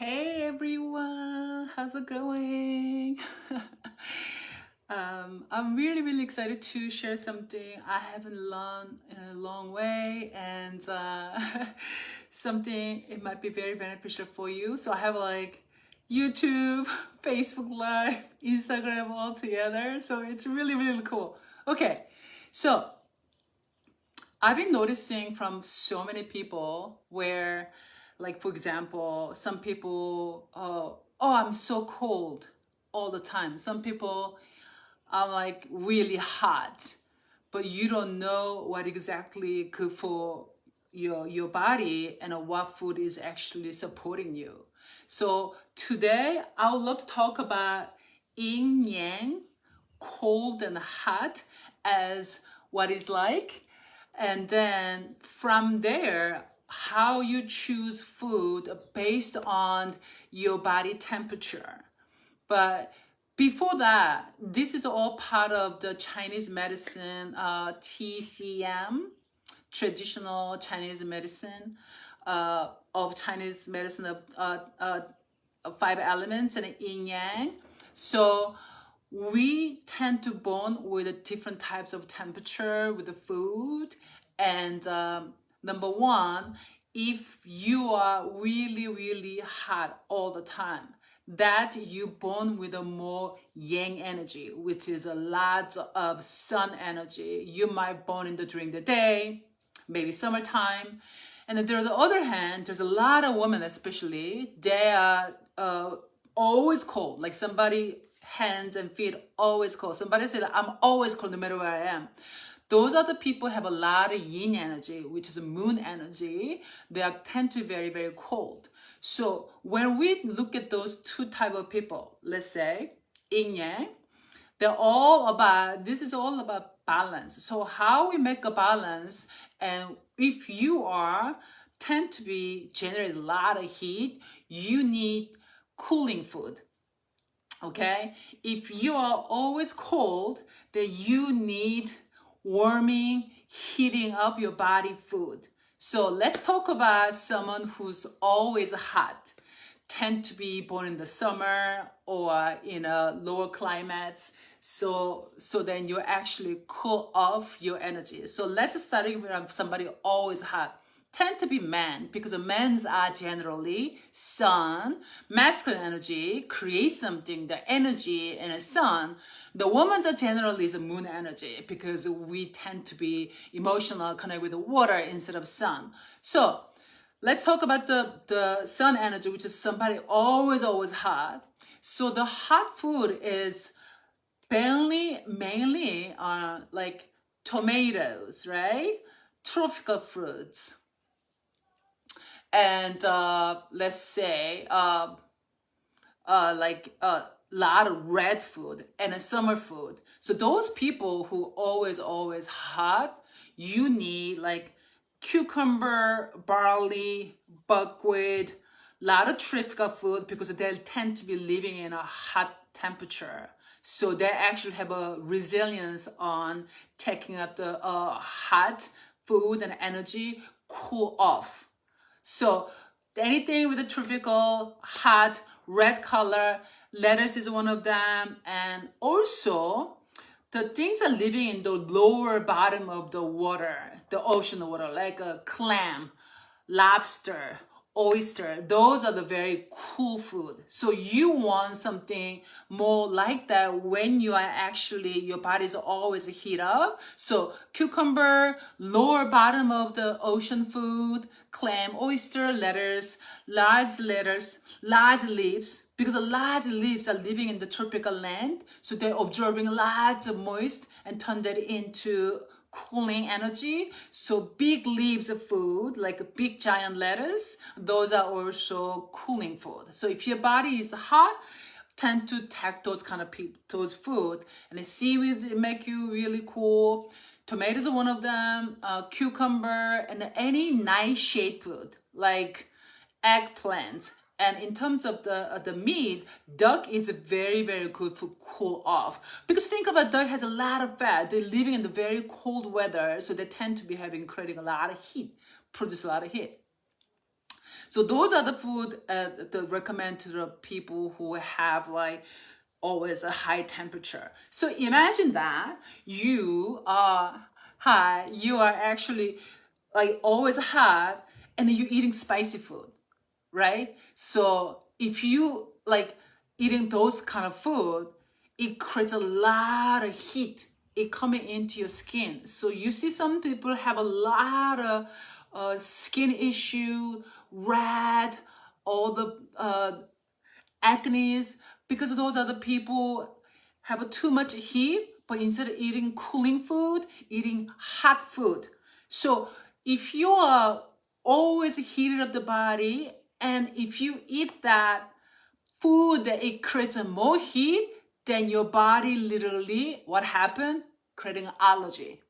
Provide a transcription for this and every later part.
Hey everyone, how's it going? I'm really excited to share something I haven't learned in a long way, and something it might be very beneficial for you. So I have like YouTube, Facebook Live, Instagram all together. So it's really cool. Okay, so I've been noticing from so many people where, like, for example, some people, oh, I'm so cold all the time. Some people are like really hot, but you don't know what exactly good for your body and what food is actually supporting you. So today I would love to talk about yin yang, cold and hot, as what is like, and then from there how you choose food based on your body temperature. But before that, this is all part of the Chinese medicine, TCM, traditional Chinese medicine, of Chinese medicine of five elements and yin yang. So we tend to bond with the different types of temperature with the food. And number one, if you are really hot all the time, that you bond with a more yang energy, which is a lot of sun energy. You might bond in during the day, maybe summertime. And then there's the other hand, there's a lot of women, especially, they are always cold. Like somebody hands and feet always cold. Somebody said, I'm always cold no matter where I am. Those are the people who have a lot of yin energy, which is moon energy. They tend to be very cold. So when we look at those two type of people, let's say yin yang, this is all about balance. So how we make a balance, and if you tend to be generate a lot of heat, you need cooling food. Okay? If you are always cold, then you need warming, heating up your body food. So let's talk about someone who's always hot, tend to be born in the summer or in a lower climates. So then you actually cool off your energy. So let's start with somebody always hot. Tend to be men, because the men's are generally sun, masculine energy, create something, the energy in the sun. The women's are generally is moon energy, because we tend to be emotional, connect with the water instead of sun. So let's talk about the sun energy, which is somebody always hot. So the hot food is mainly like tomatoes, right? Tropical fruits. And let's say like a lot of red food and a summer food. So those people who always hot, you need like cucumber, barley, buckwheat, lot of tropical food, because they tend to be living in a hot temperature. So they actually have a resilience on taking up the hot food and energy, cool off. So anything with a tropical, hot, red color, lettuce is one of them. And also the things are living in the lower bottom of the water, the ocean water, like a clam, lobster, oyster. Those are the very cool food. So you want something more like that when you are actually, your body is always heat up. So cucumber, lower bottom of the ocean food, clam, oyster, lettuce, large leaves, because the large leaves are living in the tropical land. So they're absorbing lots of moist and turn that into cooling energy. So big leaves of food, like a big giant lettuce, those are also cooling food. So if your body is hot, tend to take those kind of those food. And the seaweed make you really cool. Tomatoes are one of them, cucumber, and any nice shade food like eggplant. And in terms of the meat, duck is very good to cool off. Because think about, duck has a lot of fat. They're living in the very cold weather, so they tend to be creating a lot of heat, produce a lot of heat. So those are the food that recommend to the people who have like always a high temperature. So imagine that you are high, you are actually like always hot, and then you're eating spicy food, right? So if you like eating those kind of food, it creates a lot of heat. It coming into your skin. So you see some people have a lot of skin issue, red, all the acne, because those are the people have too much heat, but instead of eating cooling food, eating hot food. So if you are always heated up the body, and if you eat that food that it creates more heat, then your body literally, what happened? Creating allergy,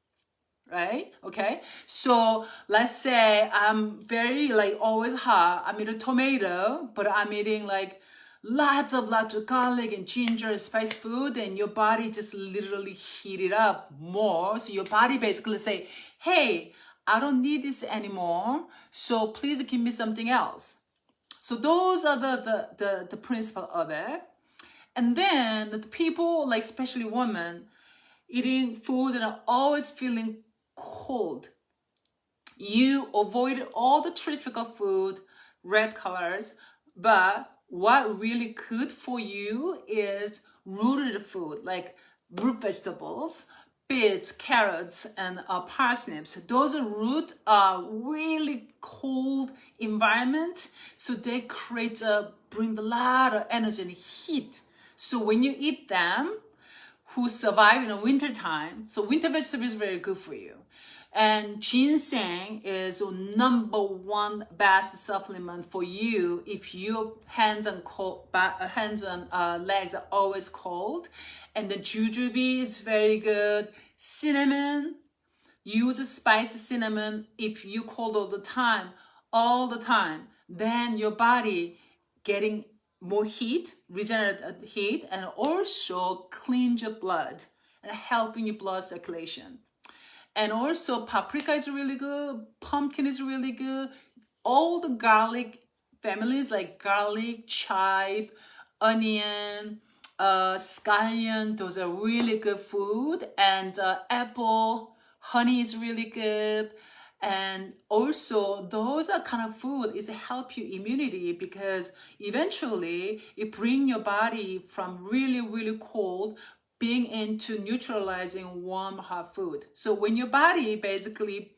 right? Okay. So let's say I'm very like always hot. I'm eating tomato, but I'm eating like lots of garlic and ginger, spice food, and your body just literally heat it up more. So your body basically say, hey, I don't need this anymore. So please give me something else. So those are the principle of it. And then the people, like especially women, eating food and are always feeling cold. You avoid all the tropical food, red colors, but what really good for you is rooted food, like root vegetables, beets, carrots, and parsnips. Those are root really cold environment, so they bring a lot of energy and heat. So when you eat them, who survive in the winter time, so winter vegetable is very good for you. And ginseng is number one best supplement for you if your hands and legs are always cold. And the jujube is very good. Cinnamon, use spicy cinnamon if you cold all the time, then your body getting more heat, regenerative heat, and also cleanse your blood and helping your blood circulation. And also paprika is really good, pumpkin is really good. All the garlic families like garlic, chive, onion, scallion, those are really good food. And apple, honey is really good. And also those are kind of food is help you immunity, because eventually it bring your body from really, really cold being into neutralizing warm hot food. So when your body basically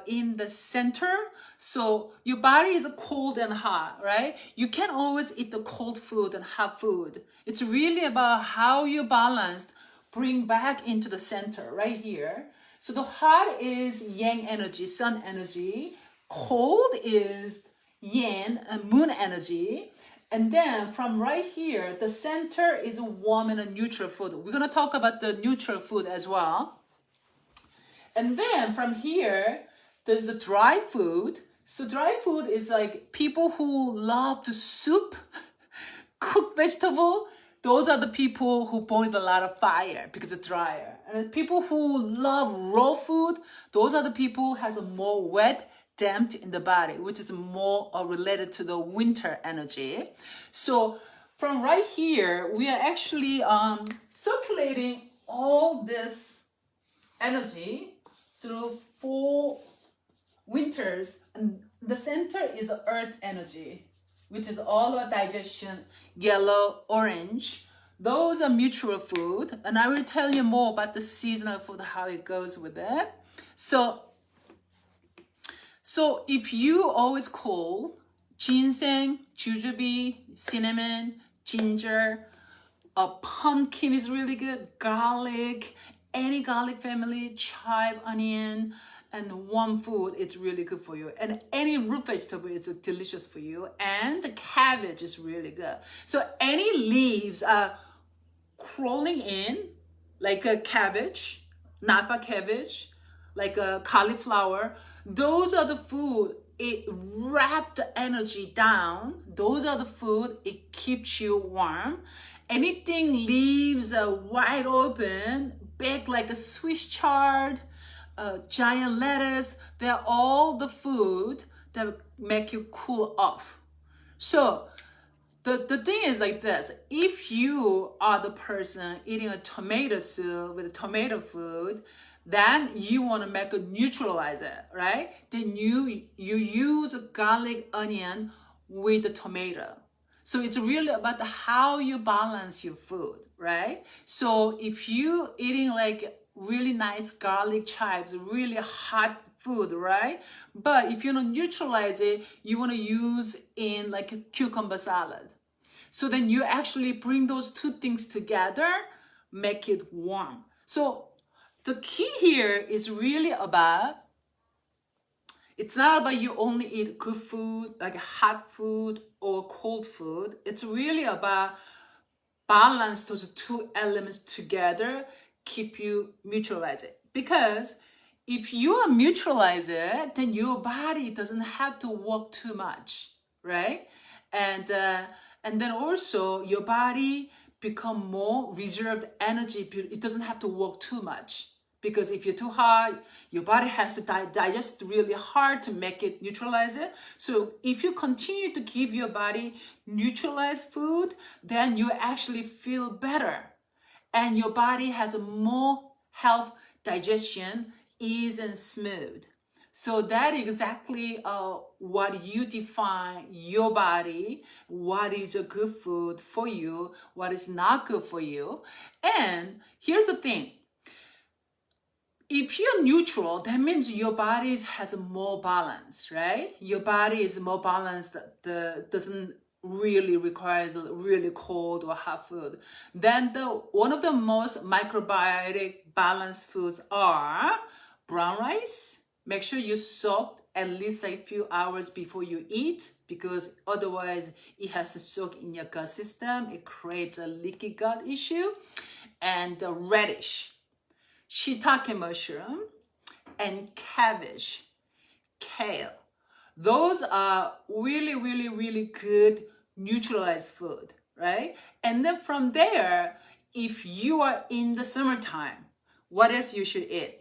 in the center, so your body is cold and hot, right? You can't always eat the cold food and hot food. It's really about how you balanced, bring back into the center right here. So the hot is yang energy, sun energy. Cold is yin, moon energy. And then from right here, the center is warm and a neutral food. We're going to talk about the neutral food as well. And then from here, there's the dry food. So dry food is like people who love to soup, cook vegetable. Those are the people who burn a lot of fire because it's drier. And the people who love raw food, those are the people who has a more wet, damp in the body, which is more related to the winter energy. So from right here, we are actually circulating all this energy through 4 winters, and the center is earth energy, which is all about digestion, yellow, orange. Those are mutual food, and I will tell you more about the seasonal food, how it goes with it. So if you always cold, ginseng, jujube, cinnamon, ginger, pumpkin is really good, garlic, any garlic family, chive, onion, and warm food, it's really good for you. And any root vegetable is delicious for you. And the cabbage is really good. So any leaves are crawling in, like a cabbage, napa cabbage, like a cauliflower, those are the food, it wraps the energy down. Those are the food, it keeps you warm. Anything leaves are wide open, big like a Swiss chard, giant lettuce, they're all the food that make you cool off. So the thing is like this. If you are the person eating a tomato soup with tomato food, then you want to make a neutralize it, right? Then you use garlic, onion with the tomato. So it's really about how you balance your food, right? So if you eating like really nice garlic chives, really hot food, right? But if you want to neutralize it, you want to use in like a cucumber salad. So then you actually bring those two things together, make it warm. So the key here is really about, it's not about you only eat good food, like hot food or cold food. It's really about balance those two elements together, keep you neutralize it. Because if you neutralize it, then your body doesn't have to work too much, right? And then also your body become more reserved energy. It doesn't have to work too much. Because if you're too hard, your body has to digest really hard to make it neutralize it. So if you continue to give your body neutralized food, then you actually feel better. And your body has a more health, digestion, ease, and smooth. So that is exactly what you define your body, what is a good food for you, what is not good for you. And here's the thing. If you're neutral, that means your body has more balance, right? Your body is more balanced, doesn't really requires really cold or hot food. Then one of the most microbiotic balanced foods are brown rice. Make sure you soak at least a few hours before you eat, because otherwise it has to soak in your gut system. It creates a leaky gut issue. And the radish, shiitake mushroom, and cabbage, kale. Those are really, really, really good neutralized food, right? And then from there, if you are in the summertime, what else you should eat,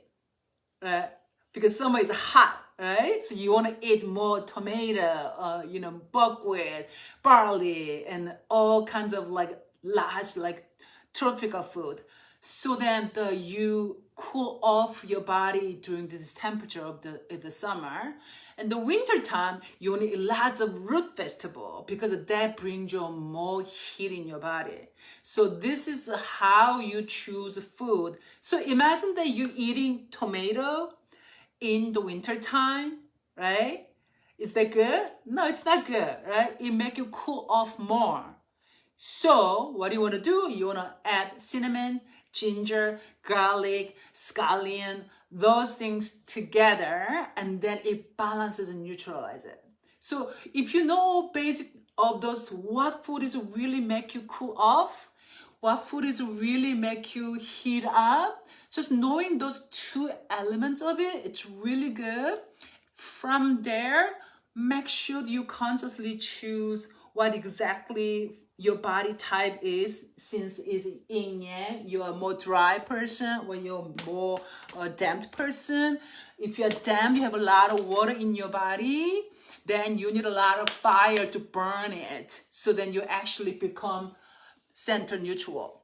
right? Because summer is hot, right? So you want to eat more tomato, buckwheat, barley, and all kinds of like large, like tropical food. So then you cool off your body during this temperature of the summer. And the winter time, you want to eat lots of root vegetable because that brings you more heat in your body. So this is how you choose food. So imagine that you're eating tomato in the winter time, right? Is that good? No, it's not good, right? It makes you cool off more. So what do you want to do? You want to add cinnamon, ginger, garlic, scallion, those things together, and then it balances and neutralizes it. So if you know basic of those, what food is really make you cool off, what food is really make you heat up, just knowing those two elements of it, it's really good. From there, make sure you consciously choose what exactly your body type is, since it's yin yang. You're a more dry person or you're more damp person. If you're damp, you have a lot of water in your body, then you need a lot of fire to burn it. So then you actually become center neutral.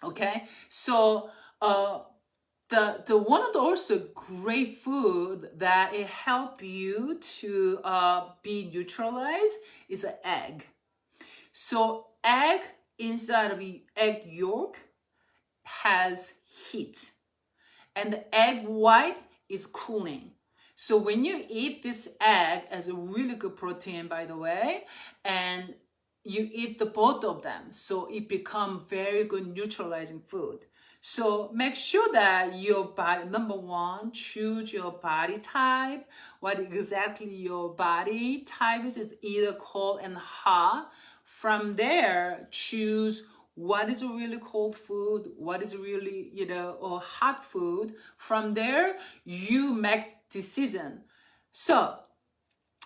Okay, so the one of the also great food that it help you to be neutralized is an egg. So egg inside of the egg yolk has heat, and the egg white is cooling. So when you eat this egg as a really good protein, by the way, and you eat the both of them, so it become very good neutralizing food. So make sure that your body, number one, choose your body type. What exactly your body type is either cold and hot. From there, choose what is a really cold food, what is really, or hot food. From there, you make decision. So a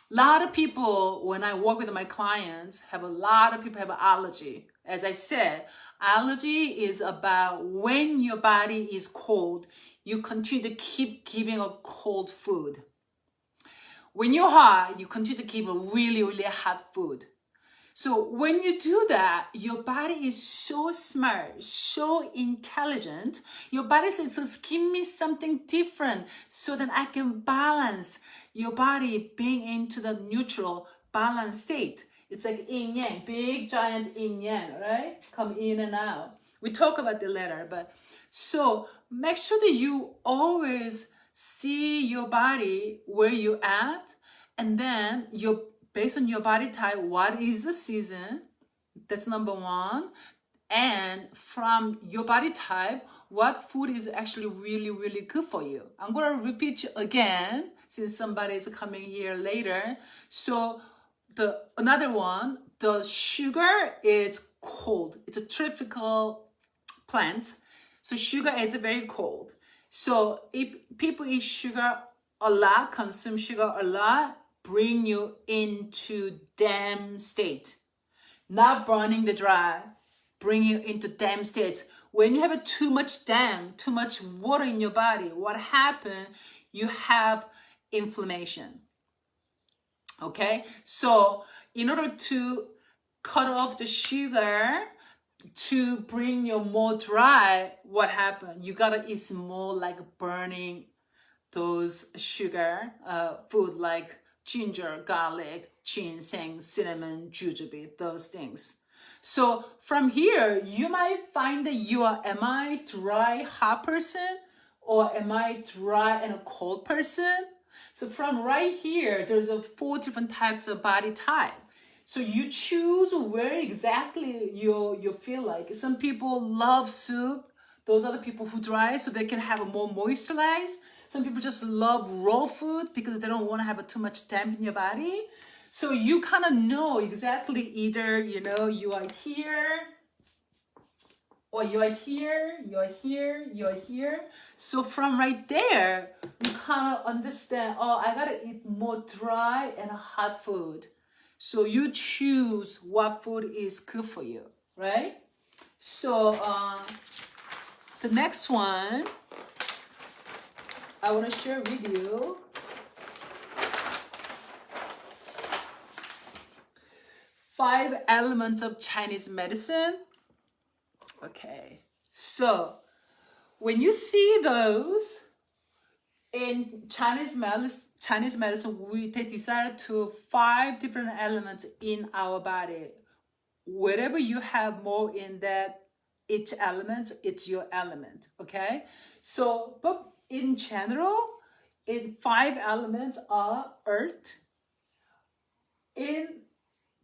lot of people, when I work with my clients, a lot of people have allergy. As I said, allergy is about when your body is cold, you continue to keep giving a cold food. when you're hot, you continue to keep a really, really hot food. So when you do that, your body is so smart, so intelligent. Your body says, just give me something different so that I can balance your body being into the neutral, balanced state. It's like yin yang, big giant yin yang, right? Come in and out. We talk about that later, but so make sure that you always see your body where you at, and then based on your body type, what is the season? That's number one. And from your body type, what food is actually really, really good for you? I'm going to repeat again since somebody is coming here later. So another one, the sugar is cold. It's a tropical plant. So sugar is very cold. So if people eat sugar a lot, consume sugar a lot, bring you into dam state. Not burning the dry, bring you into dam state. When you have too much dam, too much water in your body, what happens? You have inflammation. Okay? So in order to cut off the sugar, to bring you more dry, what happened? You gotta eat more like burning those sugar food like ginger, garlic, ginseng, cinnamon, jujube, those things. So from here, you might find that am I dry, hot person, or am I dry and a cold person? So from right here, there's 4 different types of body type. So you choose where exactly you feel like. Some people love soup. Those are the people who dry so they can have a more moisturized. Some people just love raw food because they don't want to have too much damp in your body. So you kind of know exactly either, you are here, or you are here, you are here, you are here. So from right there, you kind of understand, I got to eat more dry and hot food. So you choose what food is good for you, right? So the next one I want to share with you. 5 elements of Chinese medicine. Okay, so when you see those in Chinese medicine, they decided to 5 different elements in our body. Whatever you have more in that each element, it's your element. Okay, so but in general, in 5 elements are earth. In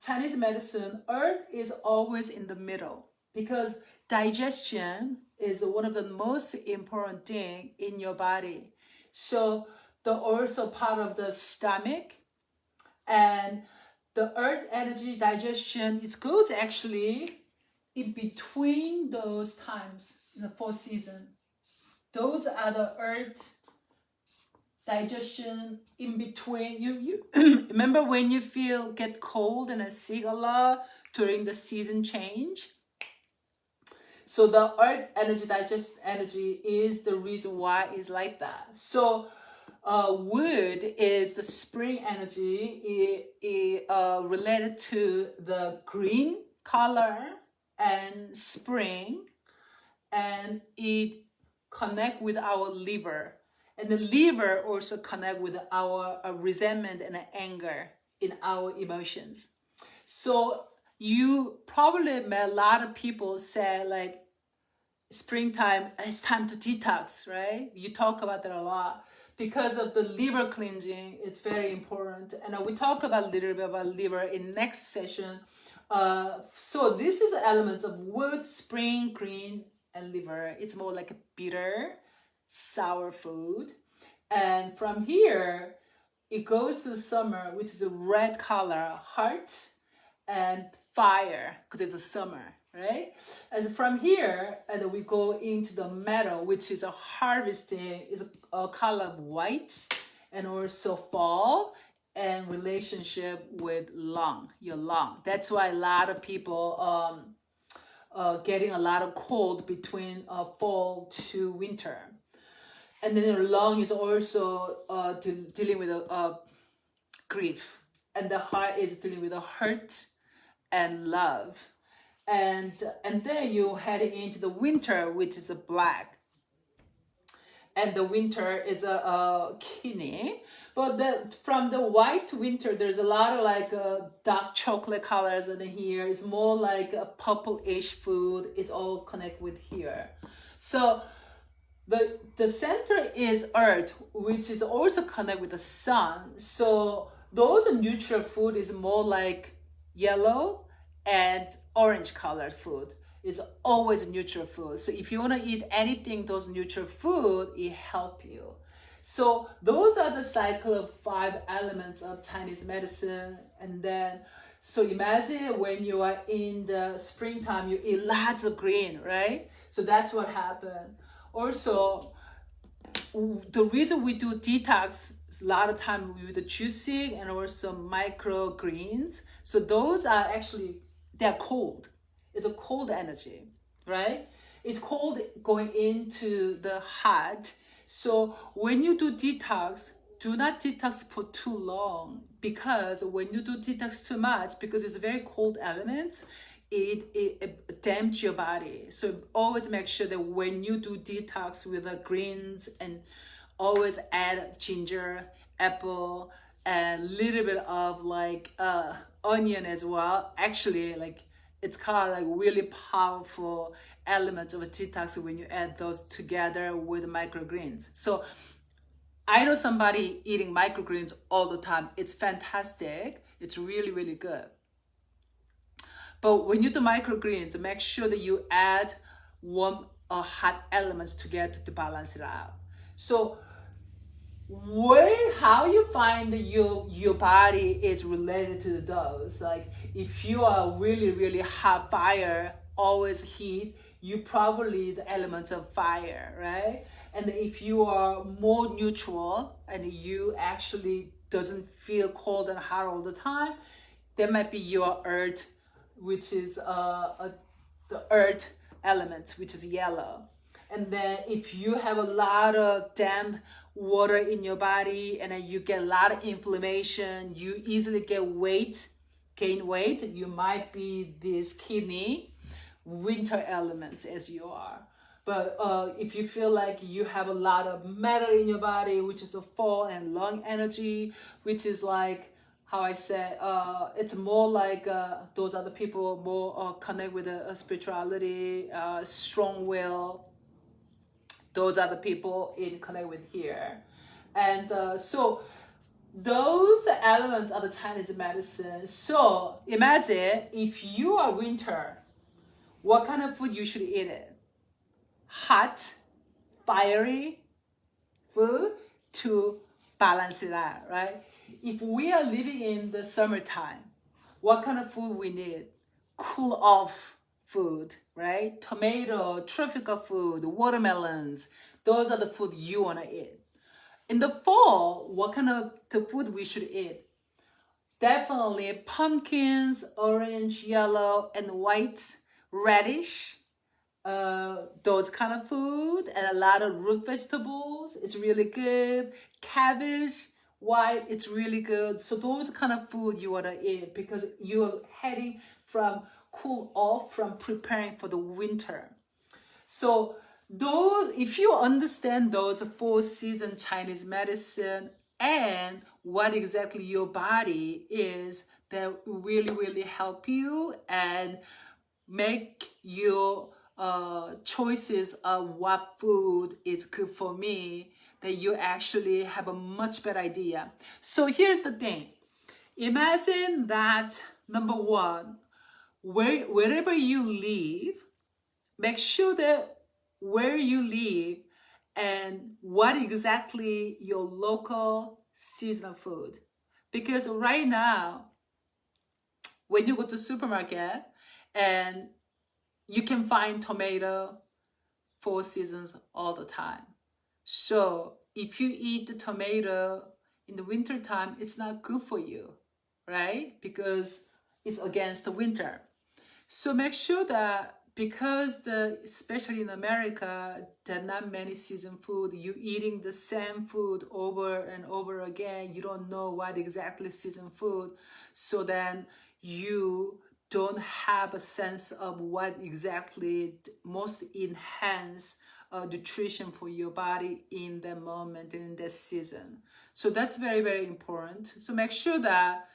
Chinese medicine, earth is always in the middle because digestion is one of the most important thing in your body. So the also part of the stomach, and the earth energy digestion, it goes actually in between those times in the 4 seasons. Those are the earth digestion in between. You remember when you get cold and sick a lot during the season change? So the earth energy, digest energy is the reason why it's like that. So wood is the spring energy, related to the green color and spring, and it connect with our liver. And the liver also connect with our resentment and anger in our emotions. So you probably met a lot of people say like, springtime, it's time to detox, right? You talk about that a lot. Because of the liver cleansing, it's very important. And we talk about a little bit about liver in next session. So this is elements of wood, spring, green, and liver. It's more like a bitter, sour food. And from here, it goes to summer, which is a red color, heart, and fire, because it's a summer, right? And from here, and we go into the meadow, which is a harvesting, is a color of white, and also fall, and relationship with your lung. That's why a lot of people getting a lot of cold between fall to winter. And then the lung is also dealing with grief, and the heart is dealing with the hurt and love. And then you head into the winter, which is a black, and the winter is a kidney. But from the white winter, there's a lot of like dark chocolate colors in here. It's more like a purple-ish food. It's all connected with here. So the center is earth, which is also connected with the sun. So those neutral food is more like yellow and orange colored food. It's always neutral food. So if you want to eat anything, those neutral food, it help you. So those are the cycle of 5 elements of Chinese medicine. And then, so imagine when you are in the springtime, you eat lots of green, right? So that's what happened. Also, the reason we do detox a lot of time with the juicing and also microgreens. So those are actually, they're cold. It's a cold energy, right? It's cold going into the hot. So when you do detox, do not detox for too long, because when you do detox too much, because it's a very cold element, it damages your body. So always make sure that when you do detox with the greens, and always add ginger, apple, and a little bit of like onion as well. Actually, like it's kind of like really powerful elements of a detox when you add those together with microgreens. So I know somebody eating microgreens all the time. It's fantastic. It's really, really good. But when you do microgreens, make sure that you add warm or hot elements together to balance it out. So how you find your body is related to the dose. Like if you are really, really hot fire, always heat, you probably the elements of fire, right? And if you are more neutral and you actually doesn't feel cold and hot all the time, there might be your earth, which is the earth element, which is yellow. And then if you have a lot of damp water in your body and then you get a lot of inflammation, you easily gain weight, you might be this kidney winter element as you are. But if you feel like you have a lot of metal in your body, which is the fall and lung energy, which is like how I said, it's more like those are the people more connect with spirituality, strong will. Those are the people in connect with here. And so those elements are the Chinese medicine. So imagine if you are winter, what kind of food you should eat it? Hot, fiery food to balance it out, right? If we are living in the summertime, what kind of food we need? Cool off food, right? Tomato, tropical food, watermelons. Those are the food you want to eat. In the fall, what kind of the food we should eat? Definitely pumpkins, orange, yellow, and white, radish. Those kind of food, and a lot of root vegetables. It's really good. Cabbage, white, it's really good. So those kind of food you want to eat because you're heading from cool off from preparing for the winter. So those, if you understand those 4 season Chinese medicine and what exactly your body is, that really, really help you and make your choices of what food is good for me, that you actually have a much better idea. So here's the thing. Imagine that, number one, wherever you live, make sure that where you live and what exactly your local seasonal food. Because right now, when you go to supermarket and you can find tomato 4 seasons all the time. So if you eat the tomato in the winter time, it's not good for you, right? Because it's against the winter. So make sure that because especially in America, there are not many seasoned food. You eating the same food over and over again. You don't know what exactly seasoned food. So then you don't have a sense of what exactly most enhance nutrition for your body in the moment and in the season. So that's very, very important. So make sure that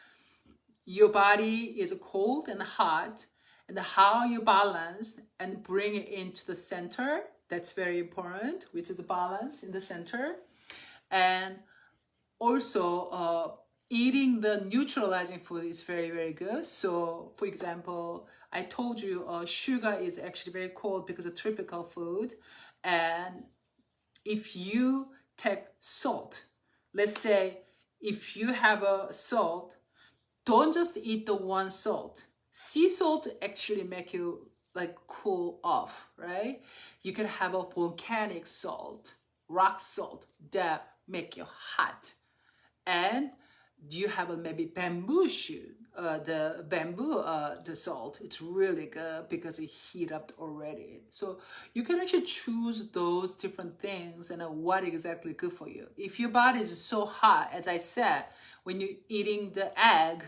your body is cold and hot, and how you balance and bring it into the center. That's very important, which is the balance in the center. And also eating the neutralizing food is very, very good. So for example, I told you sugar is actually very cold because of tropical food. And if you take salt, let's say if you have a salt, don't just eat the one salt. Sea salt actually make you like cool off, right? You can have a volcanic salt, rock salt that make you hot. And you have a maybe bamboo shoot, the bamboo, the salt. It's really good because it heat up already. So you can actually choose those different things and what exactly good for you. If your body is so hot, as I said, when you're eating the egg,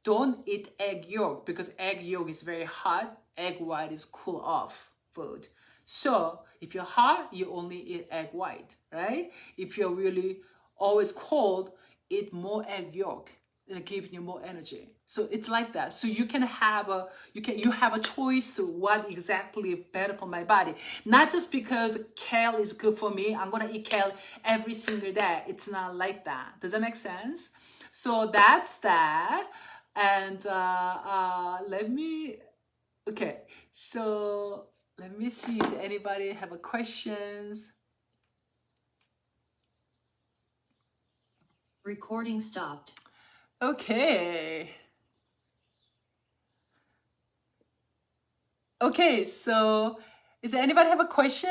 don't eat egg yolk because egg yolk is very hot. Egg white is cool off food. So if you're hot, you only eat egg white, right? If you're really always cold, eat more egg yolk and giving you more energy. So it's like that. So you can have you have a choice to what exactly better for my body. Not just because kale is good for me, I'm gonna eat kale every single day. It's not like that. Does that make sense? So that's that. And so let me see if anybody have a questions. Recording stopped. Okay. Okay, so is there anybody have a question?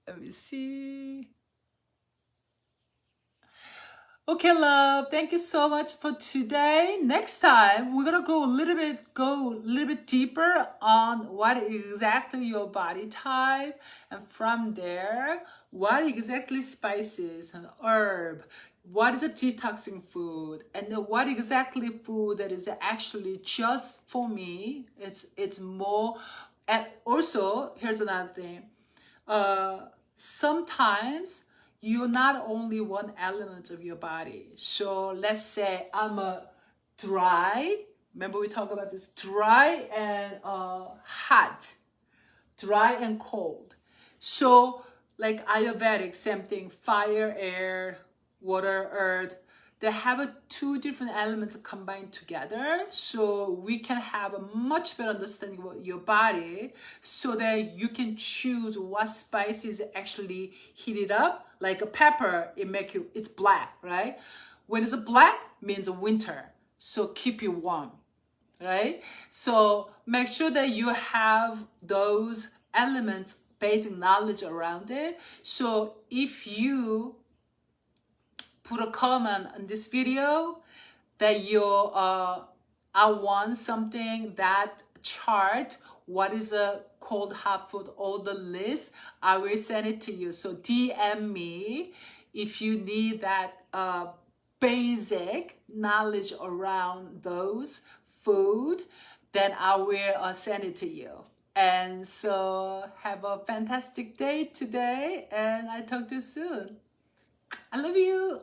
Let me see. Okay, love. Thank you so much for today. Next time, we're gonna go a little bit deeper on what exactly your body type, and from there, what exactly spices and herb, what is a detoxing food, and then what exactly food that is actually just for me. It's more, and also here's another thing. Sometimes you not only one element of your body. So let's say I'm a dry, remember we talked about this, dry and hot, dry and cold. So like Ayurvedic, same thing, fire, air, water, earth. They have two different elements combined together, so we can have a much better understanding of your body, so that you can choose what spices actually heat it up. Like a pepper, it's black, right? When it's a black, means winter, so keep you warm, right? So make sure that you have those elements, basic knowledge around it. So if you put a comment on this video that I want something, that chart, what is a cold hot food, all the list, I will send it to you. So DM me if you need that basic knowledge around those food, then I will send it to you. And so have a fantastic day today, and I talk to you soon. I love you.